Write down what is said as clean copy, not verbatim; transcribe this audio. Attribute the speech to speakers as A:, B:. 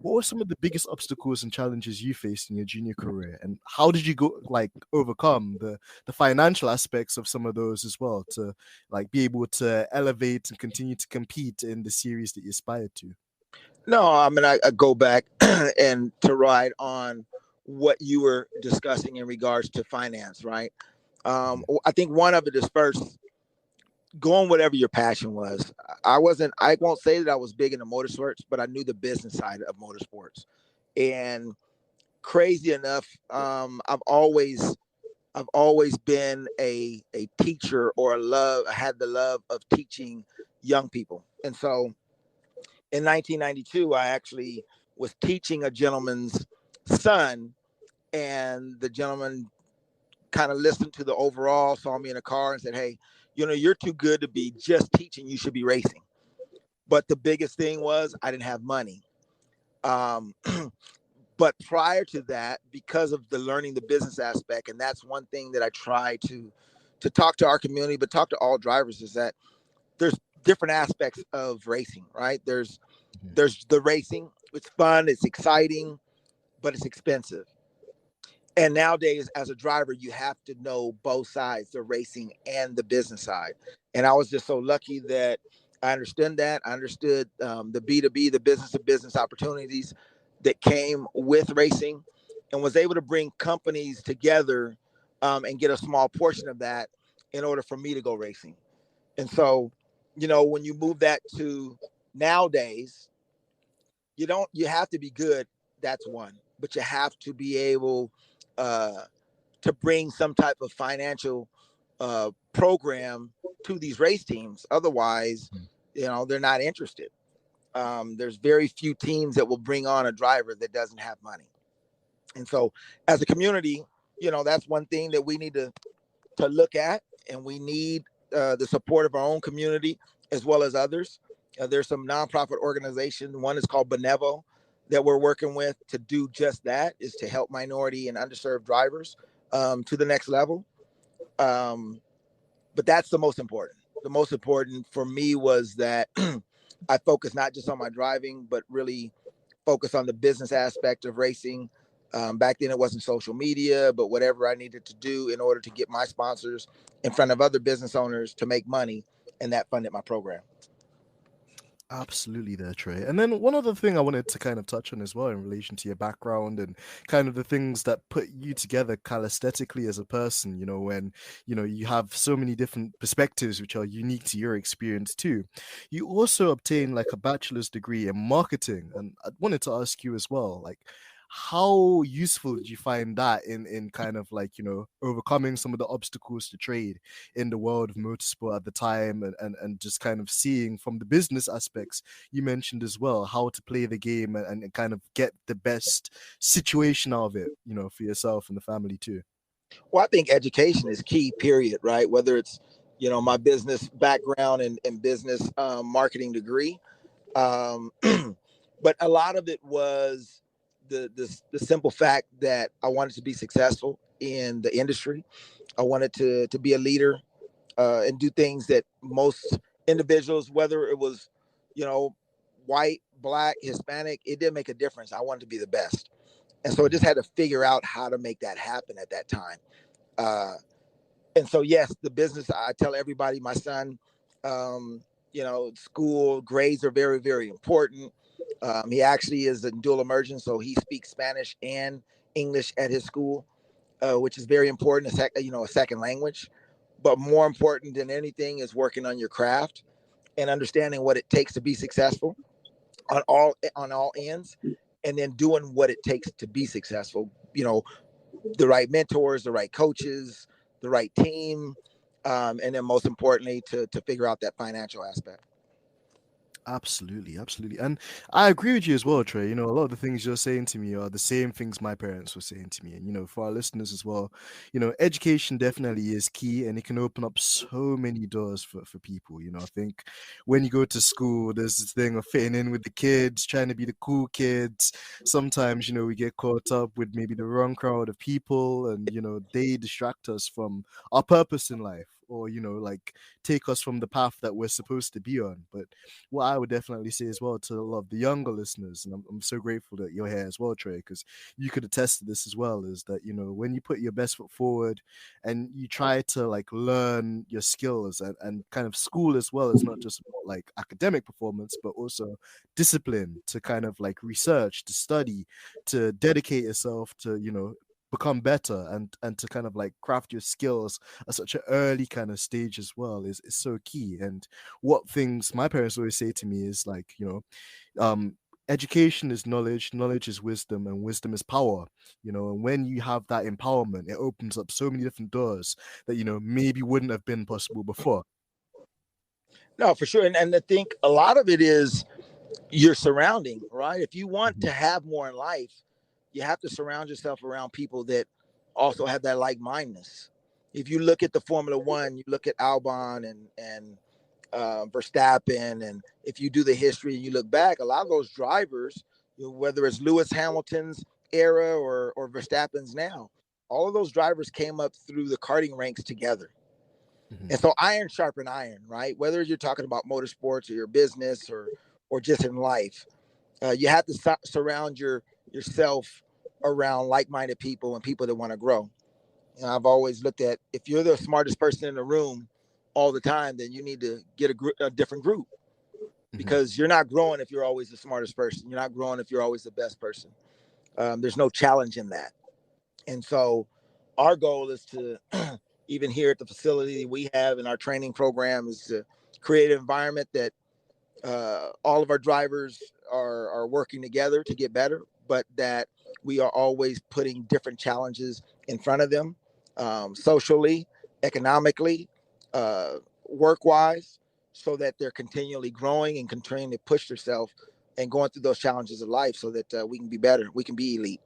A: what were some of the biggest obstacles and challenges you faced in your junior career, and how did you overcome the financial aspects of some of those as well to be able to elevate and continue to compete in the series that you aspired to?
B: No, I mean, I go back and to ride on what you were discussing in regards to finance, right? I think one of it is first going whatever your passion was. I won't say that I was big into motorsports, but I knew the business side of motorsports. And crazy enough, I've always been a teacher, or I had the love of teaching young people. And so in 1992, I actually was teaching a gentleman's son, and the gentleman kind of listened to the overall, saw me in a car and said, "Hey, you're too good to be just teaching. You should be racing." But the biggest thing was I didn't have money. Um, but prior to that, because of the learning the business aspect, and that's one thing that I try to talk to our community, but talk to all drivers, is that there's different aspects of racing, right? There's the racing. It's fun, it's exciting, but it's expensive. And nowadays, as a driver, you have to know both sides, the racing and the business side. And I was just so lucky that I understood that. I understood the B2B, the business to business opportunities that came with racing, and was able to bring companies together and get a small portion of that in order for me to go racing. And so, when you move that to nowadays, you have to be good. That's one, but you have to be able uh, to bring some type of financial program to these race teams. Otherwise, they're not interested. There's very few teams that will bring on a driver that doesn't have money. And so as a community, that's one thing that we need to look at, and we need the support of our own community as well as others. There's some nonprofit organizations. One is called Benevo that we're working with to do just that, is to help minority and underserved drivers to the next level. But that's the most important. The most important for me was that I focus not just on my driving, but really focus on the business aspect of racing. Back then it wasn't social media, but whatever I needed to do in order to get my sponsors in front of other business owners to make money, and that funded my program.
A: Absolutely there, Trey. And then one other thing I wanted to kind of touch on as well in relation to your background and kind of the things that put you together calisthetically as a person, when, you have so many different perspectives which are unique to your experience too. You also obtain a bachelor's degree in marketing. And I wanted to ask you as well, how useful did you find that in kind of overcoming some of the obstacles to trade in the world of motorsport at the time, and just kind of seeing from the business aspects you mentioned as well, how to play the game and kind of get the best situation out of it, for yourself and the family too?
B: Well, I think education is key, period, right? Whether it's, my business background and business marketing degree. Um, but a lot of it was the simple fact that I wanted to be successful in the industry. I wanted to be a leader and do things that most individuals, whether it was, white, black, Hispanic, it didn't make a difference. I wanted to be the best. And so I just had to figure out how to make that happen at that time. Uh, and so, yes, the business, I tell everybody, my son, school grades are very, very important. He actually is in dual immersion, so he speaks Spanish and English at his school, which is very important, a second language. But more important than anything is working on your craft and understanding what it takes to be successful on all ends, and then doing what it takes to be successful. The right mentors, the right coaches, the right team, and then most importantly, to figure out that financial aspect.
A: Absolutely, absolutely. And I agree with you as well, Trey. A lot of the things you're saying to me are the same things my parents were saying to me. And, for our listeners as well, education definitely is key, and it can open up so many doors for people. I think when you go to school, there's this thing of fitting in with the kids, trying to be the cool kids. Sometimes, we get caught up with maybe the wrong crowd of people, and, they distract us from our purpose in life. or like take us from the path that we're supposed to be on. But what I would definitely say as well to a lot of the younger listeners, and I'm so grateful that you're here as well, Trey, because you could attest to this as well, is that when you put your best foot forward and you try to like learn your skills, and kind of school as well is not just about like academic performance, but also discipline, to kind of like research, to study, to dedicate yourself to become better, and to kind of like craft your skills at such an early kind of stage as well is so key. And what things my parents always say to me is like, um education is knowledge, knowledge is wisdom, and wisdom is power. And when you have that empowerment, it opens up so many different doors that maybe wouldn't have been possible before.
B: No, for sure. And I think a lot of it is your surrounding, right? If you want to have more in life, you have to surround yourself around people that also have that like-mindedness. If you look at the Formula One, you look at Albon and Verstappen, and if you do the history and you look back, a lot of those drivers, whether it's Lewis Hamilton's era or Verstappen's now, all of those drivers came up through the karting ranks together. And so iron sharpen iron, right? Whether you're talking about motorsports or your business or just in life, you have to surround yourself around like-minded people and people that want to grow. And I've always looked at, if you're the smartest person in the room all the time, then you need to get a different group, because you're not growing if you're always the smartest person. You're not growing if you're always the best person. There's no challenge in that. And so our goal is to, even here at the facility we have in our training program, is to create an environment that all of our drivers are working together to get better, but that we are always putting different challenges in front of them, socially, economically, work-wise, so that they're continually growing and continuing to push themselves and going through those challenges of life, so that we can be better, we can be elite.